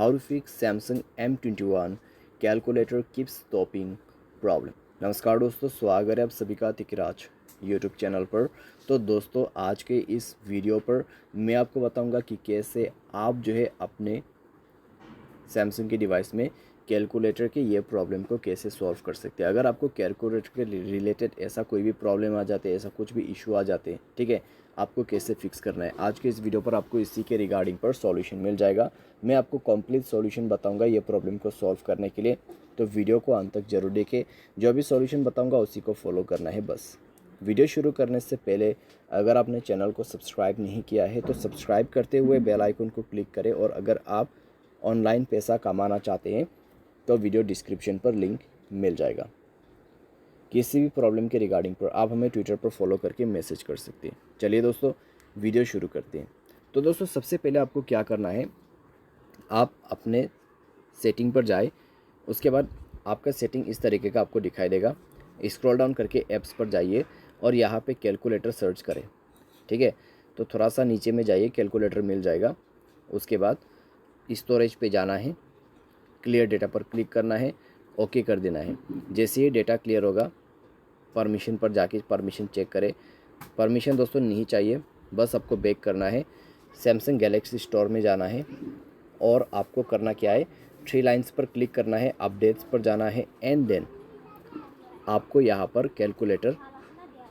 How to fix Samsung M21 calculator keeps stopping problem. नमस्कार दोस्तों, स्वागत है आप सभी का तिकराज यूट्यूब चैनल पर। तो दोस्तों, आज के इस वीडियो पर मैं आपको बताऊंगा कि कैसे आप जो है अपने सैमसंग के डिवाइस में कैलकुलेटर के ये प्रॉब्लम को कैसे सॉल्व कर सकते हैं। अगर आपको कैलकुलेटर के रिलेटेड ऐसा कोई भी प्रॉब्लम आ जाते हैं, ऐसा कुछ भी इशू आ जाते हैं, ठीक है, आपको कैसे फिक्स करना है, आज के इस वीडियो पर आपको इसी के रिगार्डिंग पर सॉल्यूशन मिल जाएगा। मैं आपको कंप्लीट सॉल्यूशन बताऊंगा ये प्रॉब्लम को सॉल्व करने के लिए, तो वीडियो को अंत तक जरूर देखें। जो भी सॉल्यूशन बताऊंगा उसी को फॉलो करना है बस। वीडियो शुरू करने से पहले अगर आपने चैनल को सब्सक्राइब नहीं किया है तो सब्सक्राइब करते हुए बेल आइकन को क्लिक करें, और अगर आप ऑनलाइन पैसा कमाना चाहते हैं तो वीडियो डिस्क्रिप्शन पर लिंक मिल जाएगा। किसी भी प्रॉब्लम के रिगार्डिंग पर आप हमें ट्विटर पर फॉलो करके मैसेज कर सकते हैं। चलिए दोस्तों, वीडियो शुरू करते हैं। तो दोस्तों, सबसे पहले आपको क्या करना है, आप अपने सेटिंग पर जाए। उसके बाद आपका सेटिंग इस तरीके का आपको दिखाई देगा। स्क्रॉल डाउन करके ऐप्स पर जाइए और यहाँ पे कैलकुलेटर सर्च करें, ठीक है। तो थोड़ा सा नीचे में जाइए, कैलकुलेटर मिल जाएगा। उसके बाद स्टोरेज पे जाना है, क्लियर डेटा पर क्लिक करना है, ओके कर देना है। जैसे ही डेटा क्लियर होगा, परमिशन पर जाके परमिशन चेक करें। परमिशन दोस्तों नहीं चाहिए, बस आपको बैक करना है, सैमसंग गैलेक्सी स्टोर में जाना है और आपको करना क्या है, 3 लाइन्स पर क्लिक करना है, अपडेट्स पर जाना है, एंड देन आपको यहाँ पर कैलकुलेटर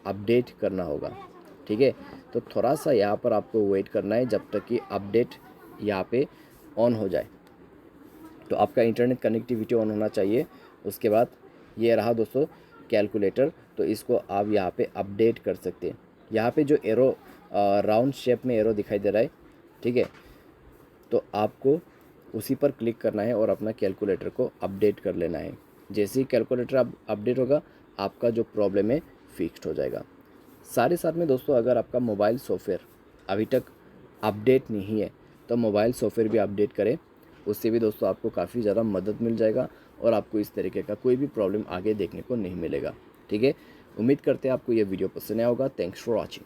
अपडेट करना होगा, ठीक है। तो थोड़ा सा यहाँ पर आपको वेट करना है जब तक कि अपडेट यहाँ पे ऑन हो जाए। तो आपका इंटरनेट कनेक्टिविटी ऑन होना चाहिए। उसके बाद ये रहा दोस्तों कैलकुलेटर, तो इसको आप यहाँ पे अपडेट कर सकते हैं। यहाँ पे जो एरो राउंड शेप में एरो दिखाई दे रहा है, ठीक है, तो आपको उसी पर क्लिक करना है और अपना कैलकुलेटर को अपडेट कर लेना है। जैसे ही कैलकुलेटर अपडेट होगा, आपका जो प्रॉब्लम है फिक्स्ड हो जाएगा। साथ में दोस्तों, अगर आपका मोबाइल सॉफ्टवेयर अभी तक अपडेट नहीं है तो मोबाइल सॉफ्टवेयर भी अपडेट करें। उससे भी दोस्तों आपको काफ़ी ज़्यादा मदद मिल जाएगा और आपको इस तरीके का कोई भी प्रॉब्लम आगे देखने को नहीं मिलेगा, ठीक है। उम्मीद करते हैं आपको ये वीडियो पसंद आया होगा। Thanks for watching.